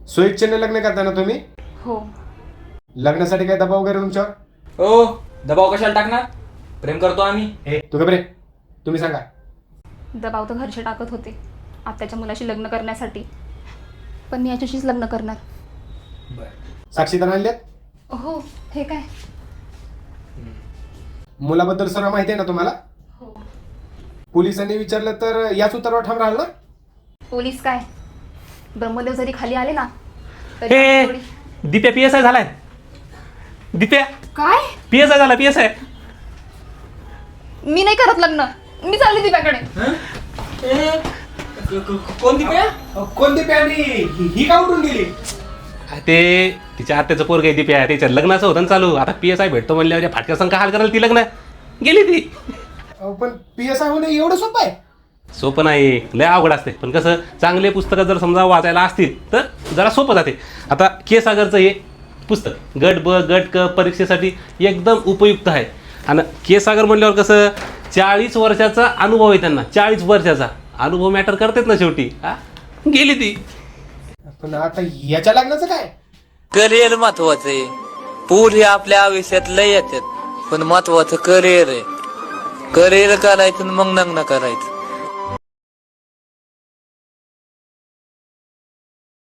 स्वेच्छेने लग्न करता ना तुम्ही? हो. लग्नासाठी काय दबाव वगैरे तुमच्यावर? हो, दबाव कशाला टाकणार? प्रेम करतो आम्ही. तू घबरे, तुम्ही सांगा. दबाव तर घरचे टाकत होते आत्याच्या मुलाशी लग्न करण्यासाठी, पण मी याच्याशीच लग्न करणार. साक्षीदार आणल्यात? हो. हे काय? मुलाबद्दल सर्व माहिती आहे ना तुम्हाला? हो. पोलिसांनी विचारलं तर याच उत्तरावर ठाम राहाल ना? पोलीस काय, ब्रह्मदेव जरी खाली आले ना हे तरी थोडी- दिप्या PSI झालाय. दिप्या काय? PSI झाला PSI. मी नाही करत लग्न, मी चालली दिप्याकडे. कोणती काय? कोणती पॅनी ही का उठून गेली? ते तिच्या आत्याचं पोरग आहे दिप्या, त्याच्या लग्नाचं होतं ना चालू. आता PSI भेटतो म्हणल्यावर फाटक्या संघ हाल करायला ती लग्न गेली ती. पण PSI होणं एवढं सोपं आहे? सोपं नाही, लय अवघड असते. पण कसं, चांगले पुस्तकं जर समजा वाचायला असतील तर जरा सोपं जाते. आता सागरचं हे पुस्तक गट ब गट क परीक्षेसाठी एकदम उपयुक्त आहे. आणि सागर म्हणल्यावर कसं 40 वर्षाचा अनुभव आहे त्यांना. 40 वर्षाचा अनुभव मॅटर करतेच ना शेवटी. हा, गेली ती. पण आता याच्या लग्नाचं काय? करिअर महत्वाचं आहे. पुढे आपल्या आयुष्यात लय येतात, पण महत्वाचं करिअर आहे. करिअर करायचं मग लग्न करायचं.